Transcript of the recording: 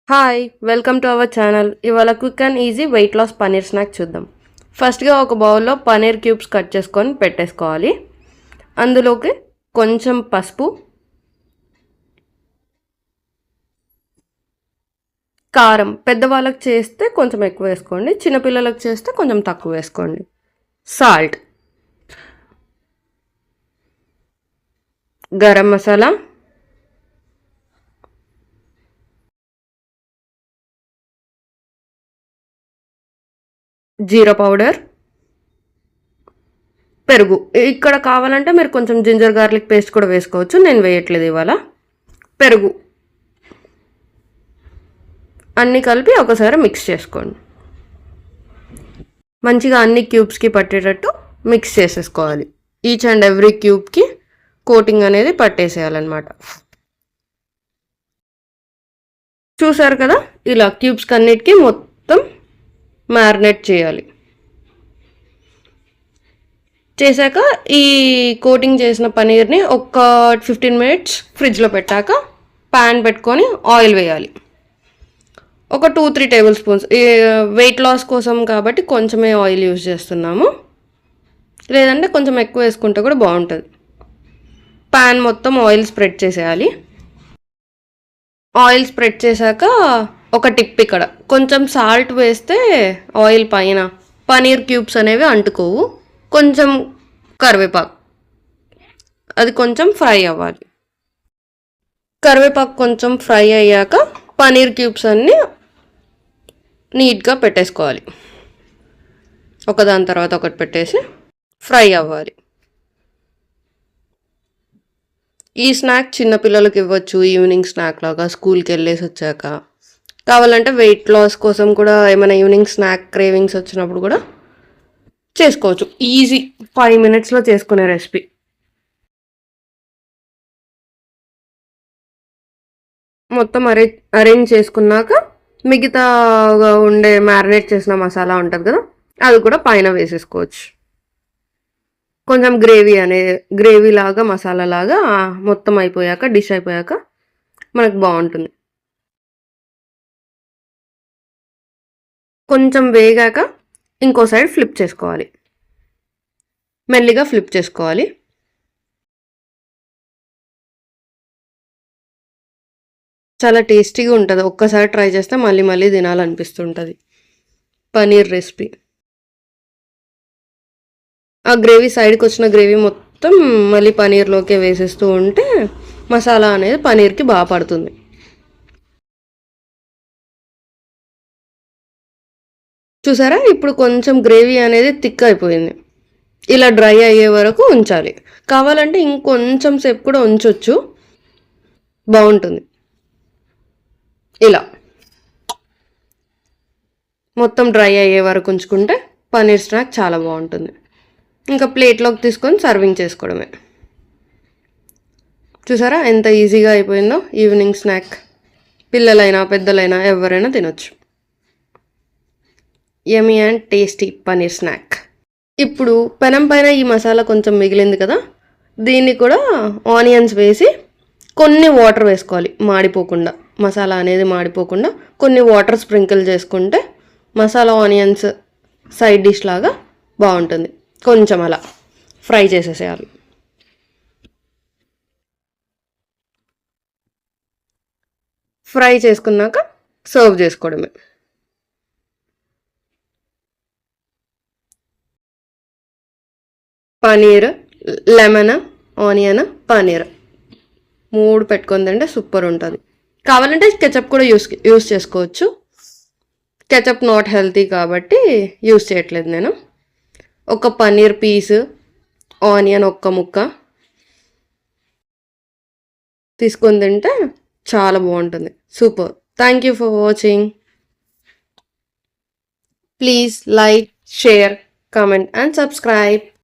Hi welcome to our channel. ఇవాళ quick and easy weight loss paneer snack చూద్దాం. ఫస్ట్గా ఒక బౌల్లో పనీర్ క్యూబ్స్ కట్ చేసుకొని పెట్టేసుకోవాలి. అందులోకి కొంచెం పసుపు, కారం పెద్దవాళ్ళకి చేస్తే కొంచెం ఎక్కువ వేసుకోండి, చిన్నపిల్లలకు చేస్తే కొంచెం తక్కువ వేసుకోండి, సాల్ట్, గరం మసాలా, జీరా పౌడర్, పెరుగు. ఇక్కడ కావాలంటే మీరు కొంచెం జింజర్ గార్లిక్ పేస్ట్ కూడా వేసుకోవచ్చు, నేను వేయట్లేదు ఇవాళ. పెరుగు అన్నీ కలిపి ఒకసారి మిక్స్ చేసుకోండి. మంచిగా అన్ని క్యూబ్స్కి పట్టేటట్టు మిక్స్ చేసేసుకోవాలి. ఈచ్ అండ్ ఎవ్రీ క్యూబ్కి కోటింగ్ అనేది పట్టేసేయాలన్నమాట. చూసారు కదా, ఇలా క్యూబ్స్కి అన్నిటికీ మొత్తం మ్యారినేట్ చేయాలి. చేశాక ఈ కోటింగ్ చేసిన పనీర్ని ఒక 15 మినిట్స్ ఫ్రిడ్జ్లో పెట్టాక ప్యాన్ పెట్టుకొని ఆయిల్ వేయాలి. ఒక 2-3 టేబుల్ స్పూన్స్. వెయిట్ లాస్ కోసం కాబట్టి కొంచెమే ఆయిల్ యూజ్ చేస్తున్నాము, లేదంటే కొంచెం ఎక్కువ వేసుకుంటే కూడా బాగుంటుంది. ప్యాన్ మొత్తం ఆయిల్ స్ప్రెడ్ చేసేయాలి. ఆయిల్ స్ప్రెడ్ చేశాక ఒక టిప్, ఇక్కడ కొంచెం సాల్ట్ వేస్తే ఆయిల్ పైన పనీర్ క్యూబ్స్ అనేవి అంటుకోవు. కొంచెం కరివేపాకు, అది కొంచెం ఫ్రై అవ్వాలి. కరివేపాకు కొంచెం ఫ్రై అయ్యాక పనీర్ క్యూబ్స్ అన్నీ నీట్గా పెట్టేసుకోవాలి. ఒకదాని తర్వాత ఒకటి పెట్టేసి ఫ్రై అవ్వాలి. ఈ స్నాక్ చిన్నపిల్లలకి ఇవ్వచ్చు, ఈవినింగ్ స్నాక్ లాగా స్కూల్కి వెళ్ళేసి వచ్చాక. కావాలంటే వెయిట్ లాస్ కోసం కూడా ఏమైనా ఈవినింగ్ స్నాక్ క్రేవింగ్స్ వచ్చినప్పుడు కూడా చేసుకోవచ్చు. ఈజీ 5 మినిట్స్లో చేసుకునే రెసిపీ. మొత్తం అరేంజ్ చేసుకున్నాక మిగతాగా ఉండే మ్యారినేట్ చేసిన మసాలా ఉంటుంది కదా, అది కూడా పైన వేసేసుకోవచ్చు. కొంచెం గ్రేవీ లాగా మసాలా లాగా మొత్తం అయిపోయాక, డిష్ అయిపోయాక మనకు బాగుంటుంది. కొంచెం వేగాక ఇంకో సైడ్ ఫ్లిప్ చేసుకోవాలి, మెల్లిగా ఫ్లిప్ చేసుకోవాలి. చాలా టేస్టీగా ఉంటుంది. ఒక్కసారి ట్రై చేస్తే మళ్ళీ మళ్ళీ తినాలనిపిస్తుంటుంది పనీర్ రెసిపీ. ఆ గ్రేవీ సైడ్కి వచ్చిన గ్రేవీ మొత్తం మళ్ళీ పనీర్లోకే వేసేస్తూ ఉంటే మసాలా అనేది పనీర్కి బాగా పడుతుంది. చూసారా, ఇప్పుడు కొంచెం గ్రేవీ అనేది థిక్ అయిపోయింది. ఇలా డ్రై అయ్యే వరకు ఉంచాలి. కావాలంటే ఇంకొంచెం సేపు కూడా ఉంచవచ్చు, బాగుంటుంది. ఇలా మొత్తం డ్రై అయ్యే వరకు ఉంచుకుంటే పనీర్ స్నాక్ చాలా బాగుంటుంది. ఇంకా ప్లేట్లోకి తీసుకొని సర్వింగ్ చేసుకోవడమే. చూసారా ఎంత ఈజీగా అయిపోయిందో. ఈవినింగ్ స్నాక్ పిల్లలైనా పెద్దలైనా ఎవరైనా తినొచ్చు. Yummy and tasty paneer snack. ఇప్పుడు పెనం పైన ఈ మసాలా కొంచెం మిగిలింది కదా, దీన్ని కూడా ఆనియన్స్ వేసి కొన్ని వాటర్ వేసుకోవాలి, మాడిపోకుండా. మసాలా అనేది మాడిపోకుండా కొన్ని వాటర్ స్ప్రింకిల్ చేసుకుంటే మసాలా ఆనియన్స్ సైడ్ డిష్ లాగా బాగుంటుంది. కొంచెం అలా ఫ్రై చేసేసేయాలి. ఫ్రై చేసుకున్నాక సర్వ్ చేసుకోవడమే. పనీర్, లెమన్, ఆనియన్, పనీర్ 3 పెట్టుకొని తింటే సూపర్ ఉంటుంది. కావాలంటే కెచప్ కూడా యూస్ చేసుకోవచ్చు. కెచప్ నాట్ హెల్తీ కాబట్టి యూస్ చేయట్లేదు నేను. ఒక పనీర్ పీస్, ఆనియన్ ఒక్క ముక్క తీసుకొని తింటే చాలా బాగుంటుంది. Super. Thank you for watching. Please like, share, comment and subscribe.